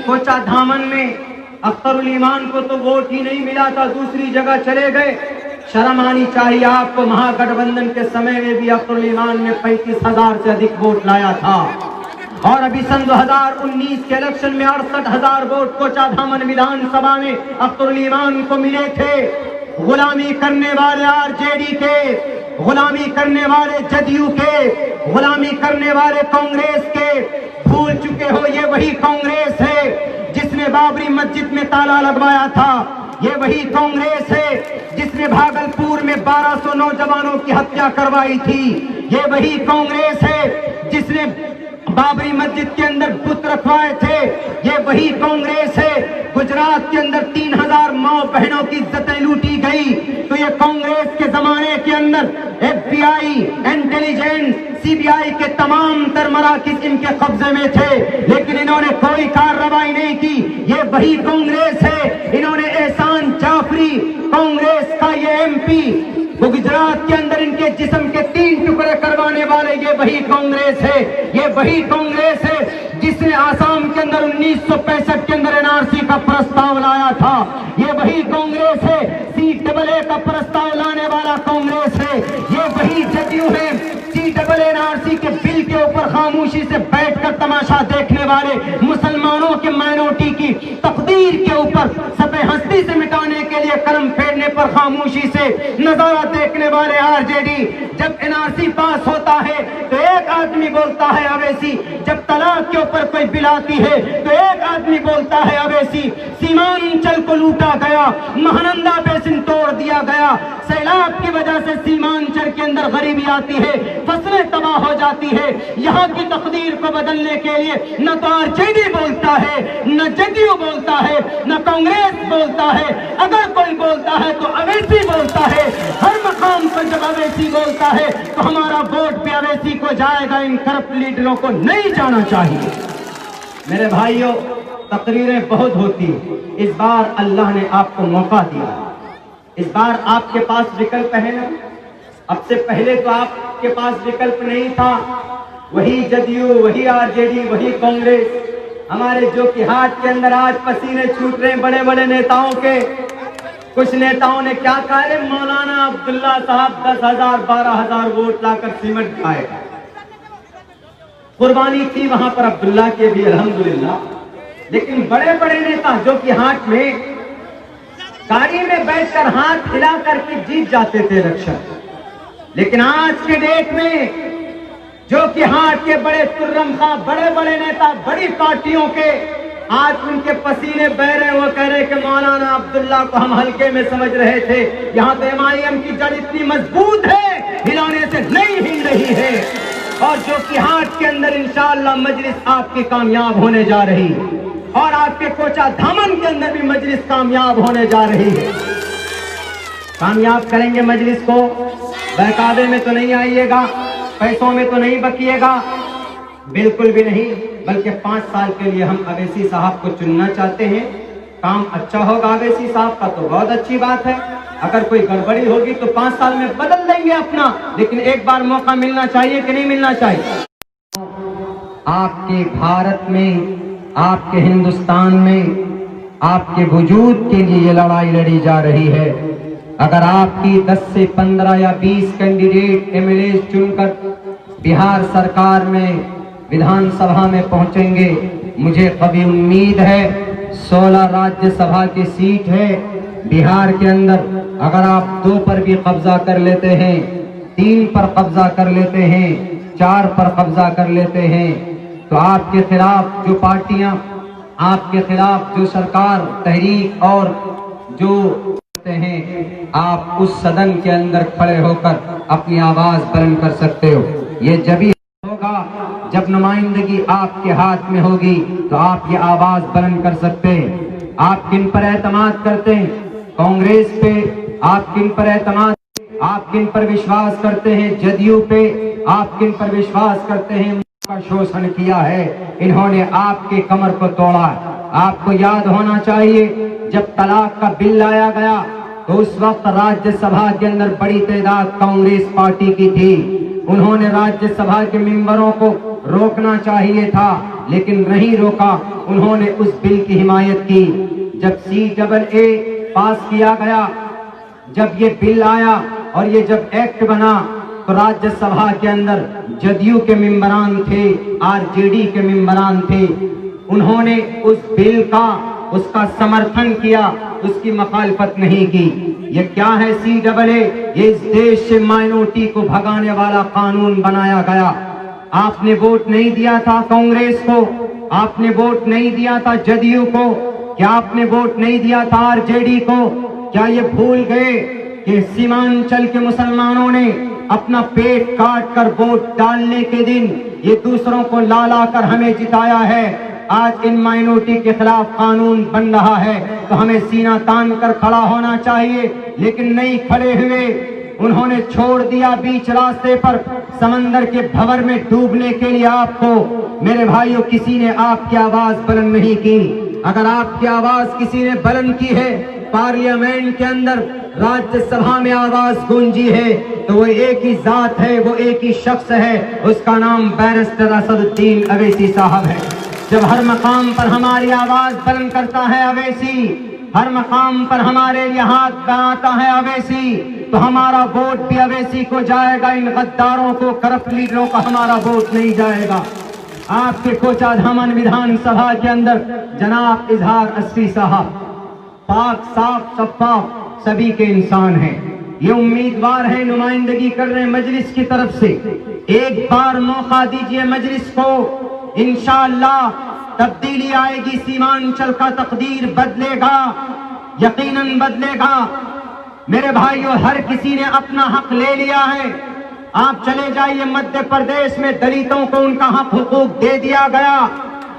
कोचा धामन में अख्तरुल ईमान को तो वोट ही नहीं मिला था, दूसरी जगह चले गए। शर्म आनी चाहिए आपको। महागठबंधन के समय में भी अख्तरुल ईमान ने 35,000 से अधिक वोट लाया था और अभी सन 2019 के इलेक्शन में 68,000 वोट कोचा धामन विधानसभा में अख्तरुल ईमान को मिले थे। गुलामी करने वाले आरजेडी के, गुलामी करने वाले जदयू के, गुलामी करने वाले कांग्रेस के भूल चुके हो। ये वही कांग्रेस है जिसने बाबरी मस्जिद में ताला लगवाया था। ये वही कांग्रेस है जिसने भागलपुर में 1200 नौजवानों की हत्या करवाई थी। ये वही कांग्रेस है जिसने बाबरी मस्जिद के अंदर बुत रखवाए थे। ये वही कांग्रेस है गुजरात के अंदर 3000 माँ बहनों की इज्जतें लूटी गई। तो ये कांग्रेस के जमाने के अंदर FBI, इंटेलिजेंस, CBI के तमाम तर मराकज़ इनके कब्जे में थे, लेकिन इन्होंने कोई कार्रवाई नहीं की। ये वही कांग्रेस है। इन्होंने एहसान जाफरी, कांग्रेस का ये MP, गुजरात के अंदर इनके जिस्म के 3 टुकड़े करवाने वाले ये वही कांग्रेस है। ये वही कांग्रेस है जिसने आसाम के अंदर 1965 के अंदर NRC का प्रस्ताव लाया था। ये वही कांग्रेस है CAA का प्रस्ताव लाने वाला कांग्रेस है। ये वही जदयू है CAA NRC के बिल के ऊपर खामोशी से बैठकर तमाशा देखने वाले, मुसलमानों के माइनॉरिटी की तकदीर के ऊपर सफ़ेद हस्ती से मिटाने के लिए कलम फेरने पर खामोशी से नजारा देखने वाले आरजेडी। जब NRC पास होता है तो एक आदमी बोलता है अवैसी, जब तलाक के ऊपर कोई बिल आती है तो एक आदमी बोलता है अवैसी। सीमांचल को लूटा गया, महानंदा बेसिन तोड़ दिया गया, सैलाब की वजह से सीमांचल के अंदर गरीबी आती है, फसलें तबाह हो जाती है। यहाँ की तकदीर को बदलने के लिए न तो आरजेडी बोलता है, न जदयू बोलता है, न कांग्रेस बोलता है। अगर कोई बोलता है तो अवैसी बोलता है। हर मकाम पर जब अवैसी बोलता है तो हमारा वोट भी अवैसी को जाएगा। इन करप्ट लीडरों को नहीं जाना चाहिए। मेरे भाइयों, तकरीरें बहुत होती। इस बार अल्लाह ने आपको मौका दिया। इस बार आपके पास विकल्प है ना। अब से पहले तो आपके पास विकल्प नहीं था। वही जदयू, वही आरजेडी, वही कांग्रेस, हमारे जो कि हाथ के अंदर आज पसीने छूट रहे हैं बड़े बड़े नेताओं के। कुछ नेताओं ने क्या कहा है, मौलाना अब्दुल्ला साहब 10,000 12,000 वोट लाकर सीमेंट खाएगा। कुर्बानी थी वहां पर अब्दुल्ला के भी, अल्हम्दुलिल्लाह। लेकिन बड़े बड़े नेता जो कि हाथ में गाड़ी में बैठकर हाथ हिला करके जीत जाते थे इलेक्शन, लेकिन आज के डेट में जो कि हाथ के बड़े तुर्रम खा, बड़े बड़े नेता, बड़ी पार्टियों के आज उनके पसीने बह रहे। वो कह रहे कि मौलाना अब्दुल्ला को हम हल्के में समझ रहे थे। यहाँ तो MIM की जड़ इतनी मजबूत है, हिलाने से नहीं हिल रही है। और जो कि हाथ के अंदर इंशाअल्लाह मजलिस आपकी कामयाब होने जा रही है, और आपके कोचा धामन के अंदर भी मजलिस कामयाब होने जा रही है। कामयाब करेंगे मजलिस को। बहकावे में तो नहीं आइएगा, पैसों में तो नहीं बकिएगा, बिल्कुल भी नहीं। बल्कि 5 साल के लिए हम अवैसी साहब को चुनना चाहते हैं। काम अच्छा होगा अवैसी साहब का तो बहुत अच्छी बात है। अगर कोई गड़बड़ी होगी तो 5 साल में बदल देंगे अपना, लेकिन एक बार मौका मिलना चाहिए कि नहीं मिलना चाहिए। आपके भारत में, आपके हिंदुस्तान में, आपके वजूद के लिए ये लड़ाई लड़ी जा रही है। अगर आपकी 10 से 15 या 20 कैंडिडेट MLA चुनकर बिहार सरकार में, विधानसभा में पहुंचेंगे, मुझे कभी उम्मीद है 16 राज्यसभा की सीट है बिहार के अंदर। अगर आप 2 पर भी कब्जा कर लेते हैं, 3 पर कब्जा कर लेते हैं, 4 पर कब्जा कर लेते हैं, तो आपके खिलाफ जो पार्टियां, आपके खिलाफ जो सरकार तहरीक और जो करते हैं, आप उस सदन के अंदर खड़े होकर अपनी आवाज बुलंद कर सकते हो। ये जभी होगा जब नुमाइंदगी आपके हाथ में होगी, तो आप ये आवाज बुलंद कर सकते हैं। आप किन पर एतमाद करते हैं? कांग्रेस पे। आप किन पर एतमाद, आप किन पर विश्वास करते हैं? जदयू पे। आप किन पर विश्वास करते हैं? का शोषण किया है, इन्होंने आपके कमर को तोड़ा। आपको याद होना चाहिए जब तलाक का बिल लाया गया तो उस वक्त राज्यसभा के अंदर बड़ी तादाद कांग्रेस पार्टी की थी। उन्होंने राज्यसभा के मेंबरों को रोकना चाहिए था, लेकिन नहीं रोका, उन्होंने उस बिल की हिमायत की। जब CAA पास किया गया, जब ये बिल आया और ये जब एक्ट बना, तो राज्यसभा के अंदर जदयू के मेंबरान थे, RJD के मेंबरान थे, उन्होंने उस बिल का उसका समर्थन किया, उसकी मखालफत नहीं की। ये क्या है CAA? ये इस देश से माइनॉरिटी को भगाने वाला कानून बनाया गया। आपने वोट नहीं दिया था कांग्रेस को, आपने वोट नहीं दिया था जदयू को, क्या आपने वोट नहीं दिया था RJD को? क्या ये भूल गए कि सीमांचल के मुसलमानों ने अपना पेट काट कर वोट डालने के दिन ये दूसरों को ला ला कर हमें जिताया है? आज इन माइनॉरिटी के खिलाफ कानून बन रहा है तो हमें सीना तान कर खड़ा होना चाहिए, लेकिन नहीं खड़े हुए। उन्होंने छोड़ दिया बीच रास्ते पर, समंदर के भंवर में डूबने के लिए आपको। मेरे भाइयों, किसी ने आपकी आवाज बुलंद नहीं की। अगर आपकी आवाज किसी ने बुलंद की है, पार्लियामेंट के अंदर, राज्यसभा में आवाज गूंजी है, तो वो एक ही जात है, वो एक ही शख्स है, उसका नाम बैरिस्टर असदुद्दीन अवैसी साहब है। जब हर मकाम पर हमारी आवाज बुलंद करता है अवैसी, हर मकाम पर हमारे लिए हाथ बनाता है अवैसी, तो हमारा वोट भी अवैसी को जाएगा। इन गद्दारों को, करप्ट लीडरों को हमारा वोट नहीं जाएगा। आपके कोचाधामन विधानसभा के अंदर जनाब इजहार अस्सी साहब पाक साफ शफाफ सभी के इंसान हैं। ये उम्मीदवार है, नुमाइंदगी कर रहे हैं मजलिस की तरफ से। एक बार मौका दीजिए मजलिस को, इंशाअल्लाह तब्दीली आएगी, सीमांचल का तकदीर बदलेगा, यकीनन बदलेगा। मेरे भाइयों, हर किसी ने अपना हक ले लिया है। आप चले जाइए मध्य प्रदेश में, दलितों को उनका हक हुकूक दे दिया गया।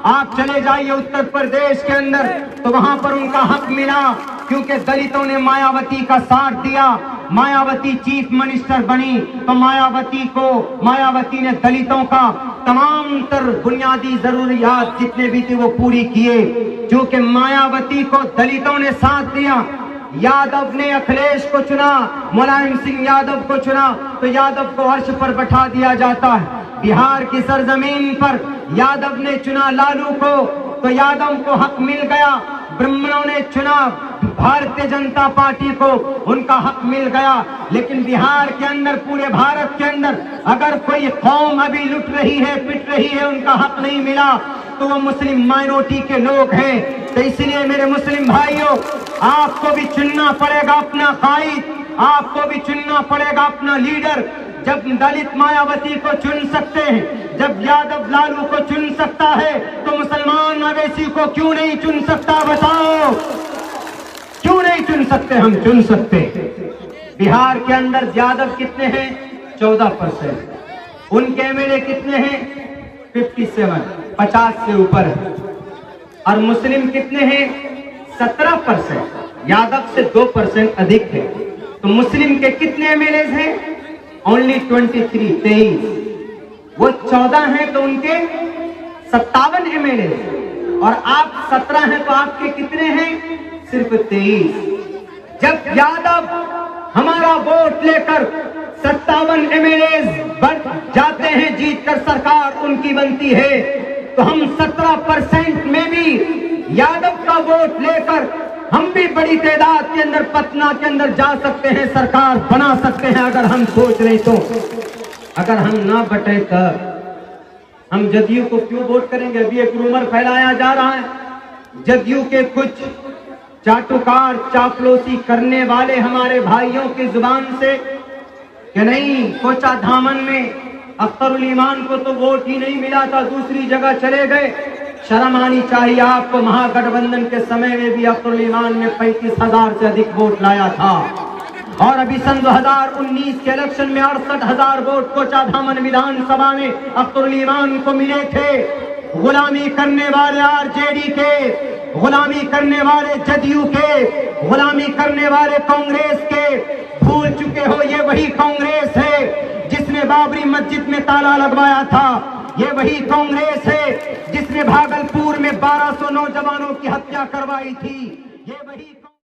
आप चले जाइए उत्तर प्रदेश के अंदर, तो वहां पर उनका हक मिला, क्योंकि दलितों ने मायावती का साथ दिया। मायावती चीफ मिनिस्टर बनी तो मायावती ने दलितों का तमाम तर बुनियादी जरूरियात जितने भी थे वो पूरी किए। क्योंकि मायावती को दलितों ने साथ दिया, यादव ने अखिलेश को चुना, मुलायम सिंह यादव को चुना, तो यादव को अर्श पर बैठा दिया जाता है। बिहार की सरजमीन पर यादव ने चुना लालू को, तो यादव को हक मिल गया। ब्राह्मणों ने चुना भारतीय जनता पार्टी को, उनका हक मिल गया। लेकिन बिहार के अंदर, पूरे भारत के अंदर अगर कोई कौम अभी लुट रही है, पिट रही है, उनका हक नहीं मिला, तो वो मुस्लिम माइनॉरिटी के लोग हैं। तो इसलिए मेरे मुस्लिम भाइयों, आपको भी चुनना पड़ेगा अपना कायद, आपको भी चुनना पड़ेगा अपना लीडर। जब दलित मायावती को चुन सकते हैं, जब यादव लालू को चुन सकता है, तो मुसलमान अवैसी को क्यों नहीं चुन सकता? बताओ, क्यों नहीं चुन सकते? हम चुन सकते। बिहार के अंदर यादव कितने हैं? 14%। उनके MLA कितने हैं? 57, 50 से ऊपर है। और मुस्लिम कितने हैं? 17%। यादव से 2% अधिक है। तो मुस्लिम के कितने MLA हैं? ओनली 23। वो 14 हैं तो उनके 57 MLA, और आप 17 हैं तो आपके कितने हैं? सिर्फ 23। जब यादव हमारा वोट लेकर 57 MLA बढ़ जाते हैं, जीतकर सरकार उनकी बनती है, तो हम 17% में भी यादव का वोट लेकर हम भी बड़ी तादाद के अंदर पटना के अंदर जा सकते हैं, सरकार बना सकते हैं, अगर हम सोच रहे तो। अगर हम ना बटे तो हम जदयू को क्यों वोट करेंगे? अभी एक रूमर फैलाया जा रहा है, जदयू के कुछ चाटुकार चापलूसी करने वाले हमारे भाइयों की जुबान से, कि नहीं, कोचाधामन में अख्तरुल ईमान को तो वोट ही नहीं मिला था, दूसरी जगह चले गए। शर्म आनी चाहिए आपको। महागठबंधन के समय में भी अख्तरुल ईमान ने 35,000 से अधिक वोट लाया था, और अभी सन 2019 के इलेक्शन में 68,000 वोट कोचाधामन विधानसभा में अख्तरुल ईमान को मिले थे। गुलामी करने वाले RJD के, गुलामी करने वाले जदयू के, गुलामी करने वाले कांग्रेस के, भूल चुके हो ये वही कांग्रेस है जिसने बाबरी मस्जिद में ताला लगवाया था। ये वही कांग्रेस है जिसने भागलपुर में 1200 नौजवानों की हत्या करवाई थी। ये वही